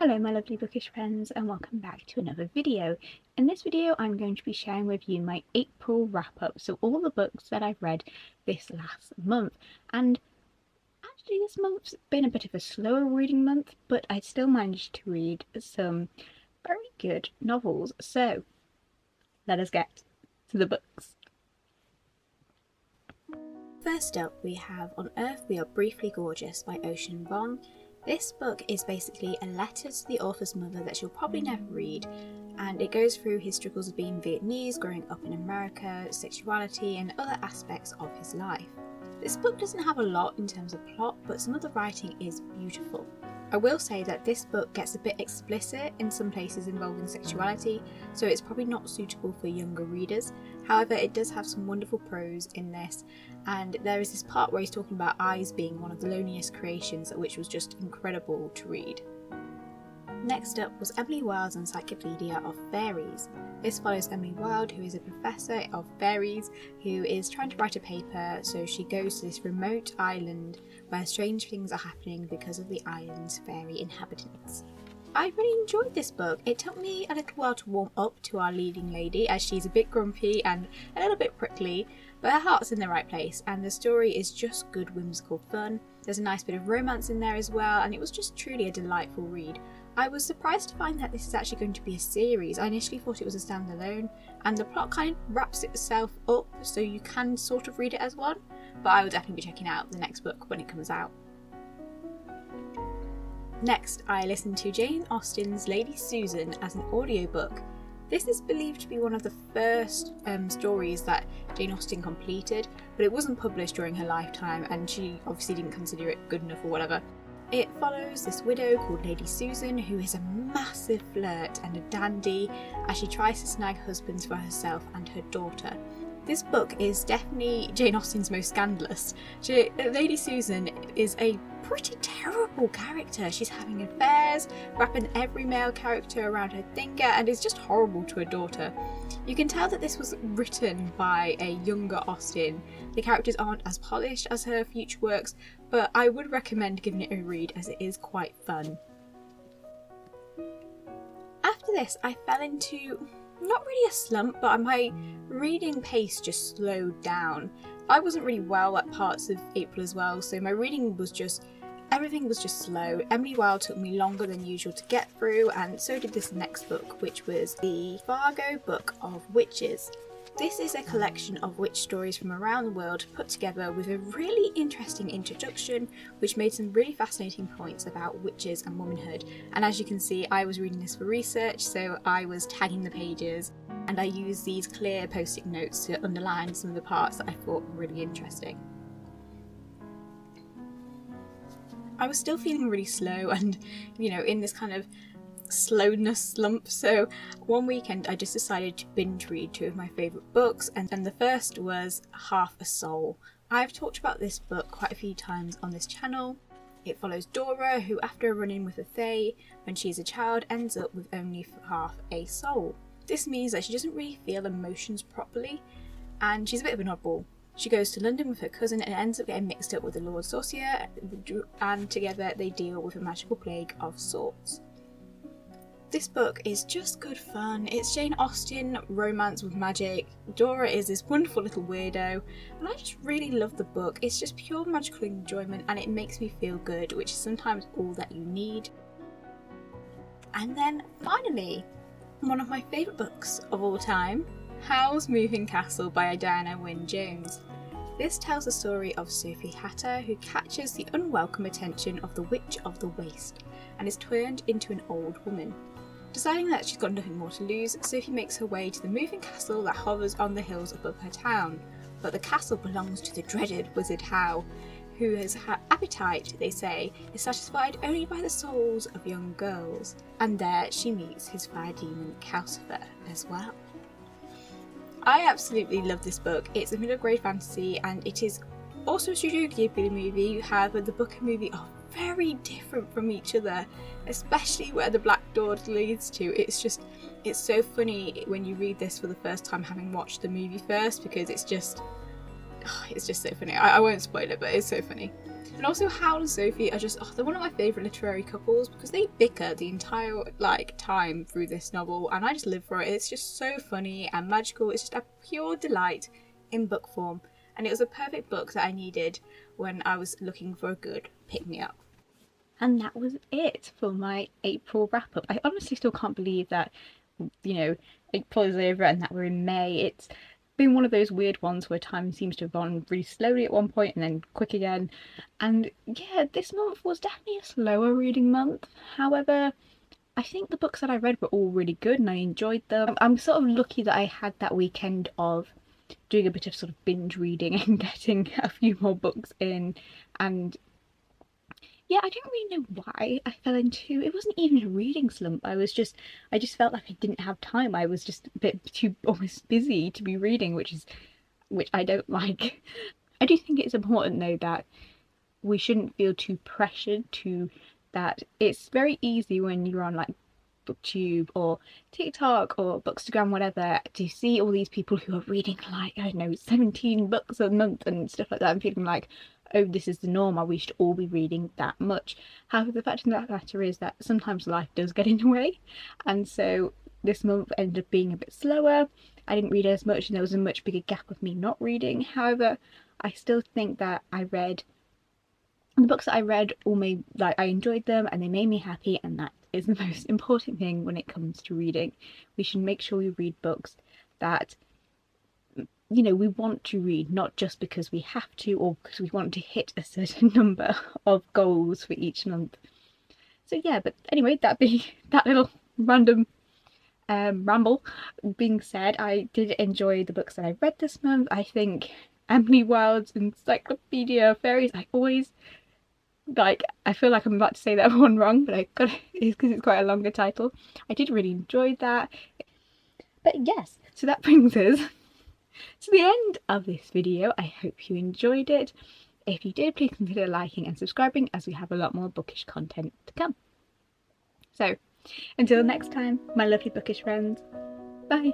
Hello my lovely bookish friends and welcome back to another video. In this video I'm going to be sharing with you my April wrap up, so all the books that I've read this last month. And actually this month's been a bit of a slower reading month, but I still managed to read some very good novels, so let us get to the books. First up we have On Earth We Are Briefly Gorgeous by Ocean Vuong. This book is basically a letter to the author's mother that she'll probably never read, and it goes through his struggles of being Vietnamese, growing up in America, sexuality and other aspects of his life. This book doesn't have a lot in terms of plot, but some of the writing is beautiful. I will say that this book gets a bit explicit in some places involving sexuality, so it's probably not suitable for younger readers. However, it does have some wonderful prose in this, and there is this part where he's talking about eyes being one of the loneliest creations, which was just incredible to read. Next up was Emily Wilde's Encyclopedia of Fairies. This follows Emily Wilde, who is a professor of fairies who is trying to write a paper, so she goes to this remote island where strange things are happening because of the island's fairy inhabitants. I really enjoyed this book. It took me a little while to warm up to our leading lady, as she's a bit grumpy and a little bit prickly, but her heart's in the right place and the story is just good whimsical fun. There's a nice bit of romance in there as well, and it was just truly a delightful read. I was surprised to find that this is actually going to be a series. I initially thought it was a standalone, and the plot kind of wraps itself up so you can sort of read it as one, but I will definitely be checking out the next book when it comes out. Next, I listened to Jane Austen's Lady Susan as an audiobook. This is believed to be one of the first stories that Jane Austen completed, but it wasn't published during her lifetime and she obviously didn't consider it good enough or whatever. It follows this widow called Lady Susan, who is a massive flirt and a dandy as she tries to snag husbands for herself and her daughter. This book is definitely Jane Austen's most scandalous. Lady Susan is a pretty terrible character. She's having affairs, wrapping every male character around her finger, and is just horrible to her daughter. You can tell that this was written by a younger Austen. The characters aren't as polished as her future works, but I would recommend giving it a read as it is quite fun. After this, I fell into not really a slump, but my reading pace just slowed down. I wasn't really well at parts of April as well, so my reading was everything was just slow. Emily Wilde took me longer than usual to get through, and so did this next book, which was the Fargo Book of Witches. This is a collection of witch stories from around the world put together with a really interesting introduction, which made some really fascinating points about witches and womanhood. And as you can see, I was reading this for research, so I was tagging the pages, and I used these clear post-it notes to underline some of the parts that I thought were really interesting. I was still feeling really slow and, in this kind of slowness slump, so one weekend I just decided to binge read two of my favourite books, and the first was Half a Soul. I've talked about this book quite a few times on this channel. It follows Dora, who after a run-in with a fae when she is a child ends up with only half a soul. This means that she doesn't really feel emotions properly, and she's a bit of an oddball. She goes to London with her cousin and ends up getting mixed up with the Lord Sorcier, and together they deal with a magical plague of sorts. This book is just good fun. It's Jane Austen romance with magic. Dora is this wonderful little weirdo, and I just really love the book. It's just pure magical enjoyment and it makes me feel good, which is sometimes all that you need. And then finally, one of my favourite books of all time, Howl's Moving Castle by Diana Wynne Jones. This tells the story of Sophie Hatter, who catches the unwelcome attention of the Witch of the Waste and is turned into an old woman. Deciding that she's got nothing more to lose, Sophie makes her way to the moving castle that hovers on the hills above her town. But the castle belongs to the dreaded wizard Howl, who has appetite, they say, is satisfied only by the souls of young girls. And there she meets his fire demon Calcifer as well. I absolutely love this book. It's a middle grade fantasy and it is also a Studio Ghibli movie. However, the book and movie are very different from each other, especially where the Black Door leads to. It's so funny when you read this for the first time having watched the movie first, because it's just so funny. I won't spoil it, but it's so funny. And also Howl and Sophie are just, they're one of my favourite literary couples because they bicker the entire time through this novel, and I just live for it. It's just so funny and magical. It's just a pure delight in book form, and it was a perfect book that I needed when I was looking for a good pick-me-up. And that was it for my April wrap-up. I honestly still can't believe that, you know, April is over and that we're in May. It's been one of those weird ones where time seems to have gone really slowly at one point and then quick again. And yeah, this month was definitely a slower reading month. However, I think the books that I read were all really good and I enjoyed them. I'm sort of lucky that I had that weekend of doing a bit of sort of binge reading and getting a few more books in. And yeah, I don't really know why I fell into, it wasn't even a reading slump. I just felt like I didn't have time. I was just a bit too almost busy to be reading, which I don't like. I do think it's important though that we shouldn't feel too pressured to that. It's very easy when you're on like booktube or TikTok or Bookstagram, whatever, to see all these people who are reading like, I don't know, 17 books a month and stuff like that, and feeling like, oh, this is the norm, or we should all be reading that much. However, the fact of the matter is that sometimes life does get in the way, and so this month ended up being a bit slower. I didn't read as much and there was a much bigger gap of me not reading. However, I still think that the books that I read all made, like, I enjoyed them and they made me happy, and that is the most important thing when it comes to reading. We should make sure we read books that, you know, we want to read, not just because we have to or because we want to hit a certain number of goals for each month. So yeah, but anyway, that little random ramble being said, I did enjoy the books that I read this month. I think WILDE'S Encyclopedia of Fairies, I feel like I'm about to say that one wrong, but it's because it's quite a longer title. I did really enjoy that. But yes, so that brings us to the end of this video. I hope you enjoyed it. If you did, please consider liking and subscribing, as we have a lot more bookish content to come. So, until next time, my lovely bookish friends, bye!